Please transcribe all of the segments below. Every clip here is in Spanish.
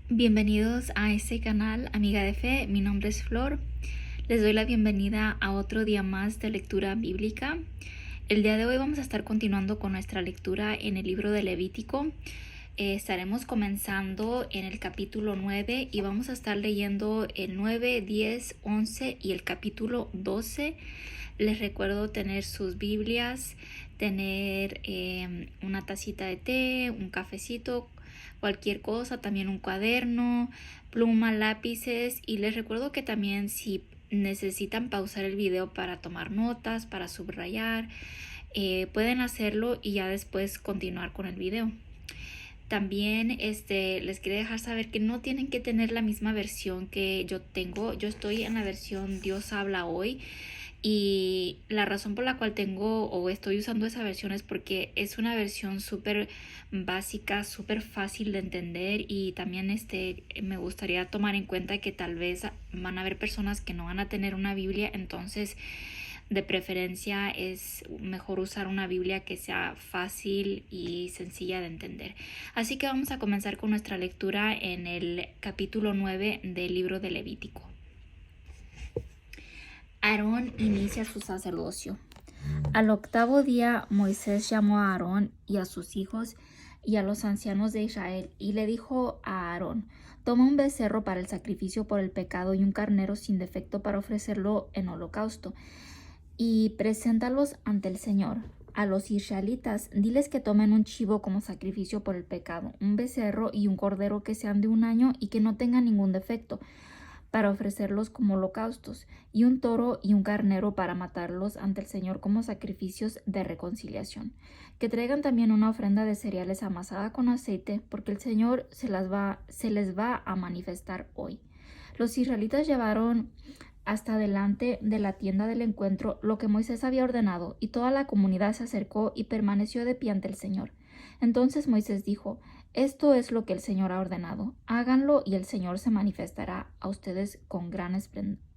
Bienvenidos a este canal, amiga de fe. Mi nombre es Flor. Les doy la bienvenida a otro día más de lectura bíblica. El día de hoy vamos a estar continuando con nuestra lectura en el libro de Levítico. Estaremos comenzando en el capítulo 9 y vamos a estar leyendo el 9, 10, 11 y el capítulo 12. Les recuerdo tener sus Biblias, tener una tacita de té, un cafecito, cualquier cosa, también un cuaderno, pluma, lápices, y les recuerdo que también si necesitan pausar el video para tomar notas, para subrayar, pueden hacerlo y ya después continuar con el video. También les quería dejar saber que no tienen que tener la misma versión que yo tengo. Yo estoy en la versión Dios habla hoy. Y la razón por la cual tengo o estoy usando esa versión es porque es una versión súper básica, súper fácil de entender, y también me gustaría tomar en cuenta que tal vez van a haber personas que no van a tener una Biblia, entonces de preferencia es mejor usar una Biblia que sea fácil y sencilla de entender. Así que vamos a comenzar con nuestra lectura en el capítulo 9 del libro de Levítico. Aarón inicia su sacerdocio. Al octavo día Moisés llamó a Aarón y a sus hijos y a los ancianos de Israel y le dijo a Aarón: toma un becerro para el sacrificio por el pecado y un carnero sin defecto para ofrecerlo en holocausto, y preséntalos ante el Señor. A los israelitas diles que tomen un chivo como sacrificio por el pecado, un becerro y un cordero que sean de un año y que no tengan ningún defecto, para ofrecerlos como holocaustos, y un toro y un carnero para matarlos ante el Señor como sacrificios de reconciliación. Que traigan también una ofrenda de cereales amasada con aceite, porque el Señor se les va a manifestar hoy. Los israelitas llevaron hasta delante de la tienda del encuentro lo que Moisés había ordenado, y toda la comunidad se acercó y permaneció de pie ante el Señor. Entonces Moisés dijo: esto es lo que el Señor ha ordenado. Háganlo y el Señor se manifestará a ustedes con gran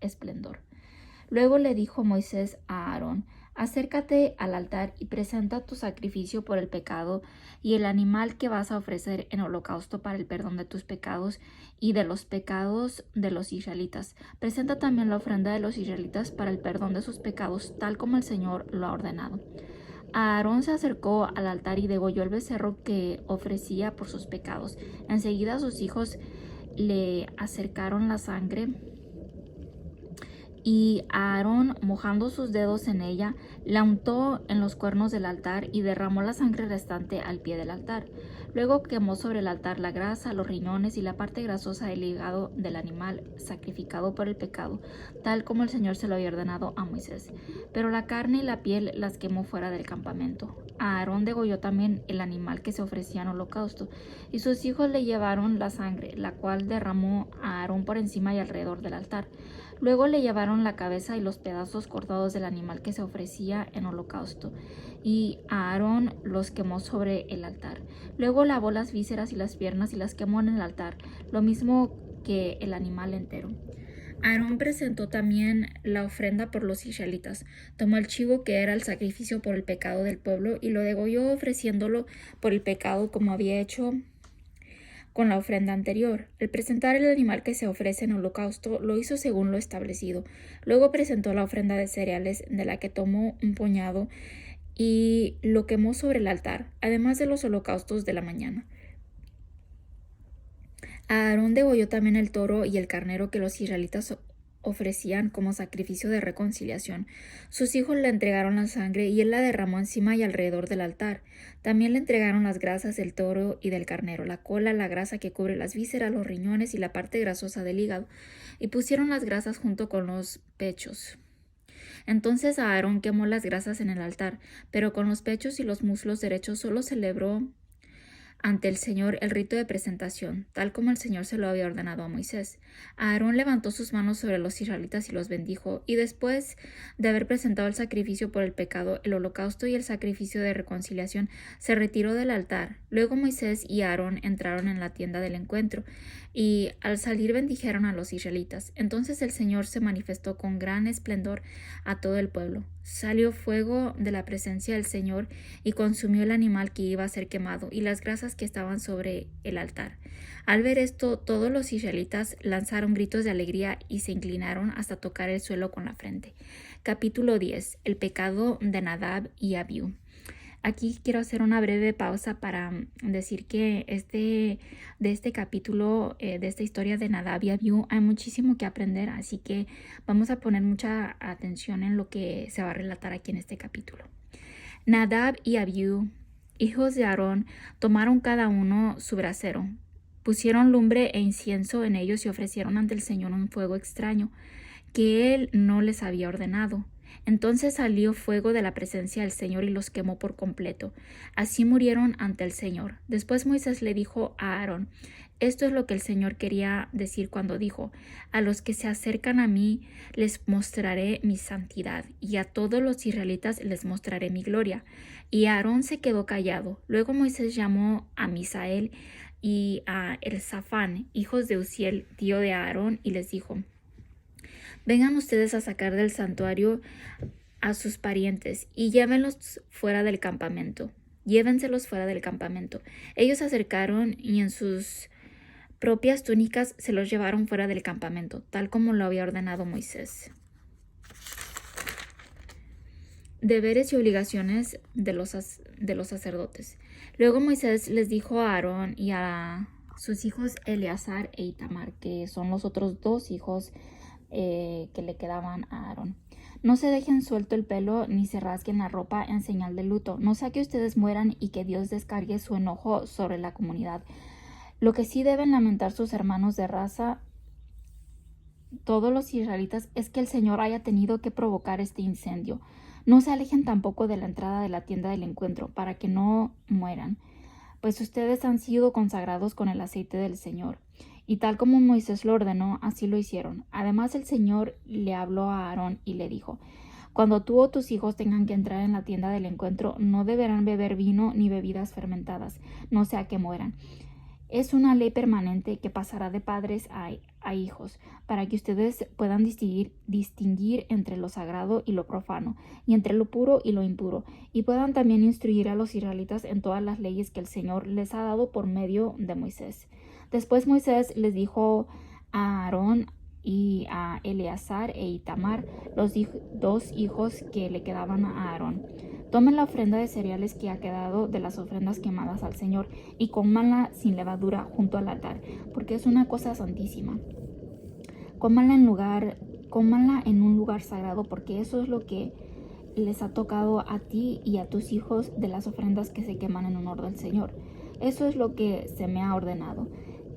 esplendor. Luego le dijo Moisés a Aarón: acércate al altar y presenta tu sacrificio por el pecado y el animal que vas a ofrecer en holocausto para el perdón de tus pecados y de los pecados de los israelitas. Presenta también la ofrenda de los israelitas para el perdón de sus pecados, tal como el Señor lo ha ordenado. Aarón se acercó al altar y degolló el becerro que ofrecía por sus pecados. Enseguida sus hijos le acercaron la sangre, y Aarón, mojando sus dedos en ella, la untó en los cuernos del altar y derramó la sangre restante al pie del altar. Luego quemó sobre el altar la grasa, los riñones y la parte grasosa del hígado del animal sacrificado por el pecado, tal como el Señor se lo había ordenado a Moisés. Pero la carne y la piel las quemó fuera del campamento. Aarón degolló también el animal que se ofrecía en holocausto, y sus hijos le llevaron la sangre, la cual derramó a Aarón por encima y alrededor del altar. Luego le llevaron la cabeza y los pedazos cortados del animal que se ofrecía en holocausto, y Aarón los quemó sobre el altar. Luego lavó las vísceras y las piernas y las quemó en el altar, lo mismo que el animal entero. Aarón presentó también la ofrenda por los israelitas. Tomó el chivo que era el sacrificio por el pecado del pueblo y lo degolló ofreciéndolo por el pecado como había hecho con la ofrenda anterior. Al presentar el animal que se ofrece en holocausto, lo hizo según lo establecido. Luego presentó la ofrenda de cereales, de la que tomó un puñado y lo quemó sobre el altar, además de los holocaustos de la mañana. Aarón degolló también el toro y el carnero que los israelitas ofrecían como sacrificio de reconciliación. Sus hijos le entregaron la sangre y él la derramó encima y alrededor del altar. También le entregaron las grasas del toro y del carnero, la cola, la grasa que cubre las vísceras, los riñones y la parte grasosa del hígado, y pusieron las grasas junto con los pechos. Entonces Aarón quemó las grasas en el altar, pero con los pechos y los muslos derechos solo celebró ante el Señor el rito de presentación, tal como el Señor se lo había ordenado a Moisés. Aarón levantó sus manos sobre los israelitas y los bendijo, y después de haber presentado el sacrificio por el pecado, el holocausto y el sacrificio de reconciliación, se retiró del altar. Luego Moisés y Aarón entraron en la tienda del encuentro, y al salir bendijeron a los israelitas. Entonces el Señor se manifestó con gran esplendor a todo el pueblo. salió fuego de la presencia del Señor y consumió el animal que iba a ser quemado y las grasas que estaban sobre el altar. Al ver esto, todos los israelitas lanzaron gritos de alegría y se inclinaron hasta tocar el suelo con la frente. Capítulo 10. El pecado de Nadab y Abiú. Aquí quiero hacer una breve pausa para decir que de este capítulo, de esta historia de Nadab y Abiú, hay muchísimo que aprender, así que vamos a poner mucha atención en lo que se va a relatar aquí en este capítulo. Nadab y Abiú, hijos de Aarón, tomaron cada uno su brasero, pusieron lumbre e incienso en ellos y ofrecieron ante el Señor un fuego extraño que él no les había ordenado. Entonces salió fuego de la presencia del Señor y los quemó por completo. Así murieron ante el Señor. Después Moisés le dijo a Aarón: esto es lo que el Señor quería decir cuando dijo: a los que se acercan a mí les mostraré mi santidad, y a todos los israelitas les mostraré mi gloria. Y Aarón se quedó callado. Luego Moisés llamó a Misael y a Elzafán, hijos de Uziel, tío de Aarón, y les dijo: vengan ustedes a sacar del santuario a sus parientes y llévenlos fuera del campamento. Llévenselos fuera del campamento. Ellos se acercaron y en sus propias túnicas se los llevaron fuera del campamento, tal como lo había ordenado Moisés. Deberes y obligaciones de los sacerdotes. Luego Moisés les dijo a Aarón y a sus hijos Eleazar e Itamar, que son los otros dos hijos que le quedaban a Aarón: no se dejen suelto el pelo ni se rasguen la ropa en señal de luto, no sea que ustedes mueran y que Dios descargue su enojo sobre la comunidad. Lo que sí deben lamentar sus hermanos de raza, todos los israelitas, es que el Señor haya tenido que provocar este incendio. No se alejen tampoco de la entrada de la tienda del encuentro, para que no mueran, pues ustedes han sido consagrados con el aceite del Señor. Y tal como Moisés lo ordenó, así lo hicieron. Además, el Señor le habló a Aarón y le dijo: cuando tú o tus hijos tengan que entrar en la tienda del encuentro, no deberán beber vino ni bebidas fermentadas, no sea que mueran. Es una ley permanente que pasará de padres a hijos, para que ustedes puedan distinguir entre lo sagrado y lo profano, y entre lo puro y lo impuro, y puedan también instruir a los israelitas en todas las leyes que el Señor les ha dado por medio de Moisés. Después Moisés les dijo a Aarón y a Eleazar e Itamar, los dos hijos que le quedaban a Aarón: tomen la ofrenda de cereales que ha quedado de las ofrendas quemadas al Señor y cómanla sin levadura junto al altar, porque es una cosa santísima. Cómanla en un lugar sagrado, porque eso es lo que les ha tocado a ti y a tus hijos de las ofrendas que se queman en honor del Señor. Eso es lo que se me ha ordenado.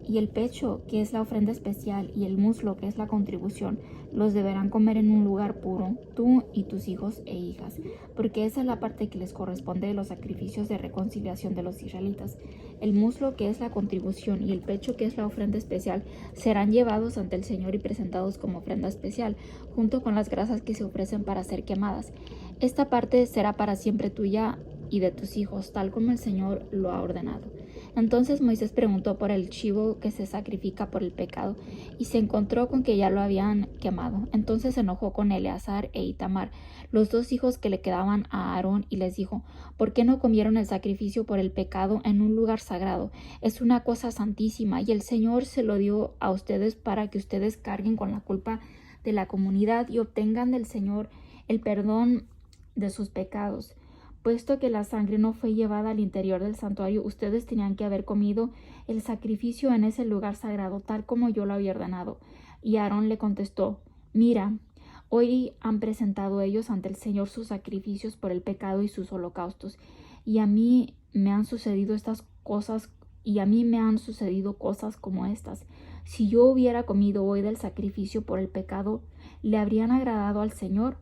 Y el pecho, que es la ofrenda especial, y el muslo, que es la contribución, los deberán comer en un lugar puro, tú y tus hijos e hijas, porque esa es la parte que les corresponde de los sacrificios de reconciliación de los israelitas. El muslo, que es la contribución, y el pecho, que es la ofrenda especial, serán llevados ante el Señor y presentados como ofrenda especial, junto con las grasas que se ofrecen para ser quemadas. Esta parte será para siempre tuya y de tus hijos, tal como el Señor lo ha ordenado. Entonces Moisés preguntó por el chivo que se sacrifica por el pecado, y se encontró con que ya lo habían quemado. Entonces se enojó con Eleazar e Itamar, los dos hijos que le quedaban a Aarón, y les dijo: ¿por qué no comieron el sacrificio por el pecado en un lugar sagrado? Es una cosa santísima, y el Señor se lo dio a ustedes para que ustedes carguen con la culpa de la comunidad y obtengan del Señor el perdón de sus pecados. Puesto que la sangre no fue llevada al interior del santuario, ustedes tenían que haber comido el sacrificio en ese lugar sagrado, tal como yo lo había ordenado. Y Aarón le contestó: mira, hoy han presentado ellos ante el Señor sus sacrificios por el pecado y sus holocaustos, y a mí me han sucedido cosas como estas. Si yo hubiera comido hoy del sacrificio por el pecado, ¿le habría agradado al Señor?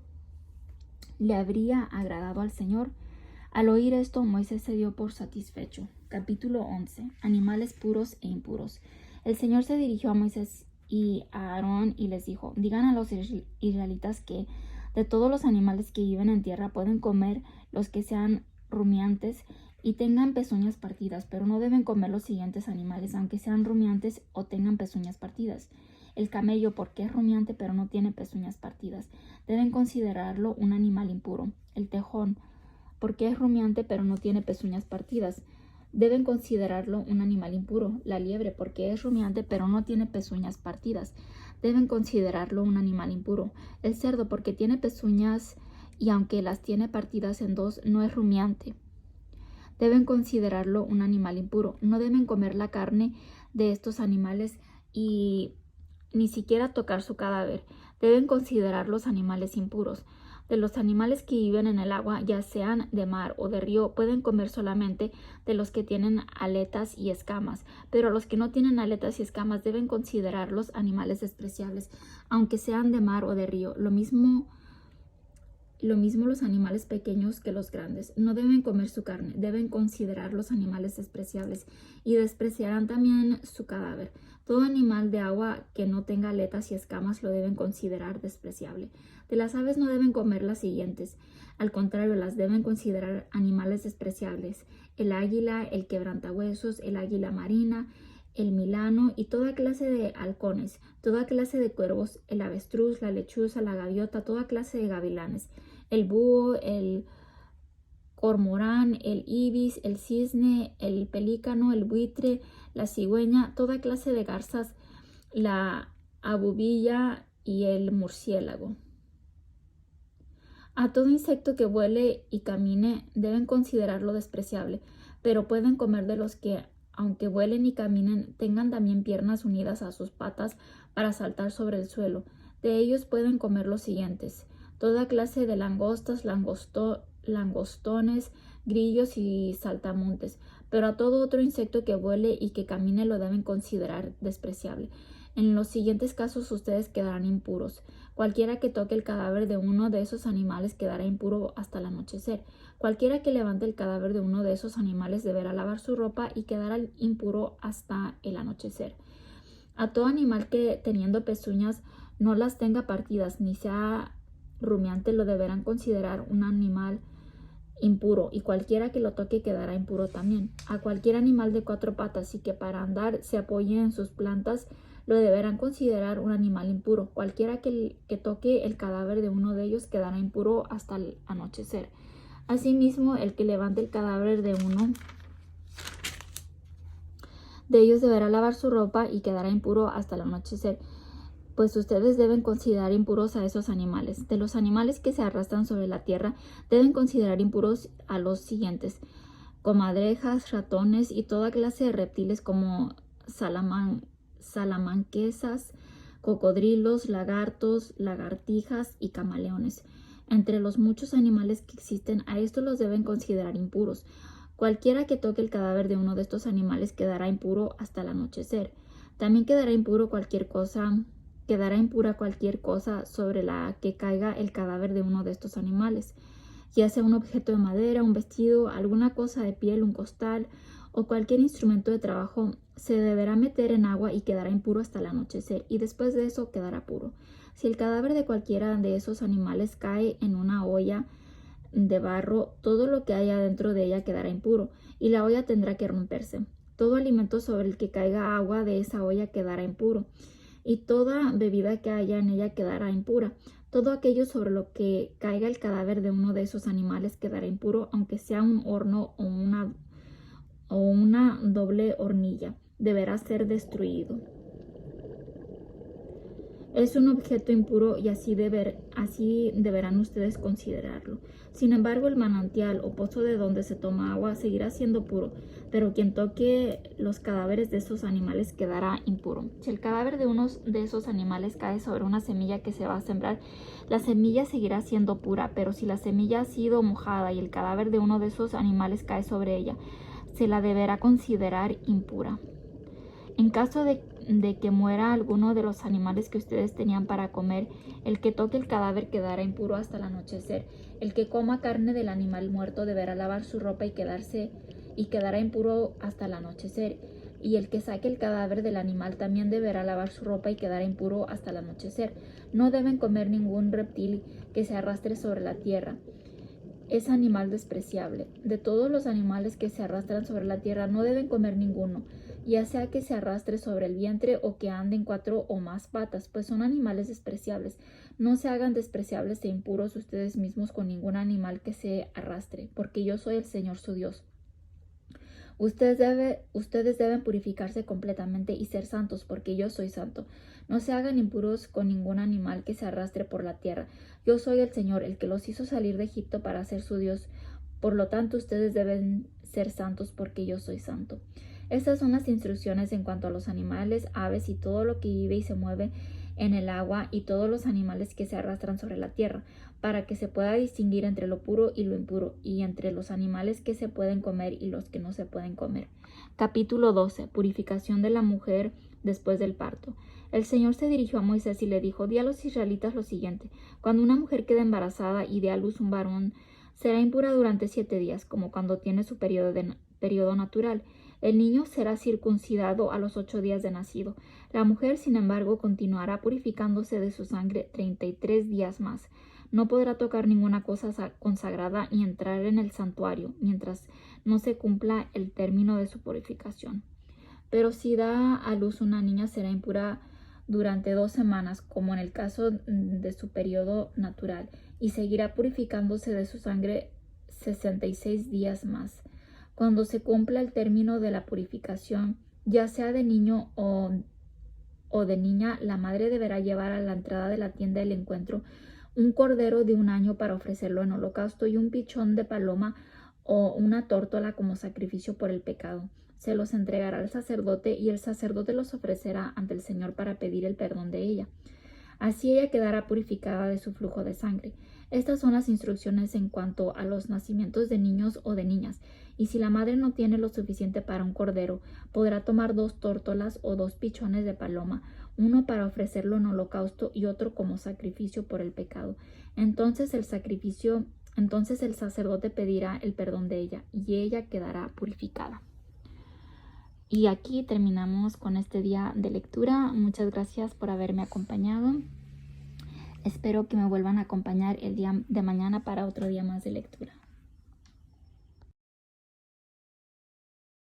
Al oír esto, Moisés se dio por satisfecho. Capítulo 11. Animales puros e impuros. El Señor se dirigió a Moisés y a Aarón y les dijo: digan a los israelitas que de todos los animales que viven en tierra pueden comer los que sean rumiantes y tengan pezuñas partidas, pero no deben comer los siguientes animales, aunque sean rumiantes o tengan pezuñas partidas. El camello, porque es rumiante pero no tiene pezuñas partidas, deben considerarlo un animal impuro. El tejón, porque es rumiante pero no tiene pezuñas partidas, deben considerarlo un animal impuro. La liebre, porque es rumiante pero no tiene pezuñas partidas, deben considerarlo un animal impuro. El cerdo, porque tiene pezuñas y aunque las tiene partidas en dos, no es rumiante, deben considerarlo un animal impuro. No deben comer la carne de estos animales y ni siquiera tocar su cadáver. Deben considerarlos animales impuros. De los animales que viven en el agua, ya sean de mar o de río, pueden comer solamente de los que tienen aletas y escamas, pero los que no tienen aletas y escamas deben considerarlos animales despreciables, aunque sean de mar o de río. Lo mismo los animales pequeños que los grandes. No deben comer su carne, deben considerar los animales despreciables y despreciarán también su cadáver. Todo animal de agua que no tenga aletas y escamas lo deben considerar despreciable. De las aves no deben comer las siguientes. Al contrario, las deben considerar animales despreciables: el águila, el quebrantahuesos, el águila marina, el milano y toda clase de halcones, toda clase de cuervos, el avestruz, la lechuza, la gaviota, toda clase de gavilanes, el búho, el cormorán, el ibis, el cisne, el pelícano, el buitre, la cigüeña, toda clase de garzas, la abubilla y el murciélago. A todo insecto que vuele y camine deben considerarlo despreciable, pero pueden comer de los que, aunque vuelen y caminen, tengan también piernas unidas a sus patas para saltar sobre el suelo. De ellos pueden comer los siguientes: toda clase de langostas, langostones, grillos y saltamontes, pero a todo otro insecto que vuele y que camine lo deben considerar despreciable. En los siguientes casos ustedes quedarán impuros. Cualquiera que toque el cadáver de uno de esos animales quedará impuro hasta el anochecer. Cualquiera que levante el cadáver de uno de esos animales deberá lavar su ropa y quedará impuro hasta el anochecer. A todo animal que, teniendo pezuñas, no las tenga partidas ni sea rumiante, lo deberán considerar un animal impuro, y cualquiera que lo toque quedará impuro también. A cualquier animal de cuatro patas y que para andar se apoye en sus plantas, lo deberán considerar un animal impuro. Cualquiera que toque el cadáver de uno de ellos quedará impuro hasta el anochecer. Asimismo, el que levante el cadáver de uno de ellos deberá lavar su ropa y quedará impuro hasta el anochecer, pues ustedes deben considerar impuros a esos animales. De los animales que se arrastran sobre la tierra, deben considerar impuros a los siguientes: comadrejas, ratones y toda clase de reptiles como salamanquesas, cocodrilos, lagartos, lagartijas y camaleones. Entre los muchos animales que existen, a estos los deben considerar impuros. Cualquiera que toque el cadáver de uno de estos animales quedará impuro hasta el anochecer. También quedará impura cualquier cosa sobre la que caiga el cadáver de uno de estos animales, ya sea un objeto de madera, un vestido, alguna cosa de piel, un costal o cualquier instrumento de trabajo. Se deberá meter en agua y quedará impuro hasta el anochecer, y después de eso quedará puro. Si el cadáver de cualquiera de esos animales cae en una olla de barro, todo lo que haya dentro de ella quedará impuro, y la olla tendrá que romperse. Todo alimento sobre el que caiga agua de esa olla quedará impuro, y toda bebida que haya en ella quedará impura. Todo aquello sobre lo que caiga el cadáver de uno de esos animales quedará impuro, aunque sea un horno o una doble hornilla. Deberá ser destruido. Es un objeto impuro y así deberán ustedes considerarlo. Sin embargo, el manantial o pozo de donde se toma agua seguirá siendo puro, pero quien toque los cadáveres de esos animales quedará impuro. Si el cadáver de uno de esos animales cae sobre una semilla que se va a sembrar, la semilla seguirá siendo pura, pero si la semilla ha sido mojada y el cadáver de uno de esos animales cae sobre ella, se la deberá considerar impura. En caso de que muera alguno de los animales que ustedes tenían para comer, el que toque el cadáver quedará impuro hasta el anochecer. El que coma carne del animal muerto deberá lavar su ropa y quedará impuro hasta el anochecer. Y el que saque el cadáver del animal también deberá lavar su ropa y quedará impuro hasta el anochecer. No deben comer ningún reptil que se arrastre sobre la tierra. Es animal despreciable. De todos los animales que se arrastran sobre la tierra no deben comer ninguno, ya sea que se arrastre sobre el vientre o que ande en 4 o más patas, pues son animales despreciables. No se hagan despreciables e impuros ustedes mismos con ningún animal que se arrastre, porque yo soy el Señor su Dios. Ustedes deben purificarse completamente y ser santos, porque yo soy santo. No se hagan impuros con ningún animal que se arrastre por la tierra. Yo soy el Señor, el que los hizo salir de Egipto para ser su Dios. Por lo tanto, ustedes deben ser santos, porque yo soy santo. Estas son las instrucciones en cuanto a los animales, aves y todo lo que vive y se mueve en el agua y todos los animales que se arrastran sobre la tierra, para que se pueda distinguir entre lo puro y lo impuro, y entre los animales que se pueden comer y los que no se pueden comer. Capítulo 12. Purificación de la mujer después del parto. El Señor se dirigió a Moisés y le dijo: di a los israelitas lo siguiente: cuando una mujer quede embarazada y dé a luz un varón, será impura durante 7 días, como cuando tiene su periodo natural. El niño será circuncidado a los 8 días de nacido. La mujer, sin embargo, continuará purificándose de su sangre 33 días más. No podrá tocar ninguna cosa consagrada ni entrar en el santuario mientras no se cumpla el término de su purificación. Pero si da a luz una niña, será impura durante 2 semanas, como en el caso de su periodo natural, y seguirá purificándose de su sangre 66 días más. Cuando se cumpla el término de la purificación, ya sea de niño o de niña, la madre deberá llevar a la entrada de la tienda del encuentro un cordero de 1 año para ofrecerlo en holocausto y un pichón de paloma o una tórtola como sacrificio por el pecado. Se los entregará al sacerdote y el sacerdote los ofrecerá ante el Señor para pedir el perdón de ella. Así ella quedará purificada de su flujo de sangre. Estas son las instrucciones en cuanto a los nacimientos de niños o de niñas. Y si la madre no tiene lo suficiente para un cordero, podrá tomar 2 tórtolas o 2 pichones de paloma, uno para ofrecerlo en holocausto y otro como sacrificio por el pecado. Entonces el sacerdote pedirá el perdón de ella y ella quedará purificada. Y aquí terminamos con este día de lectura. Muchas gracias por haberme acompañado. Espero que me vuelvan a acompañar el día de mañana para otro día más de lectura.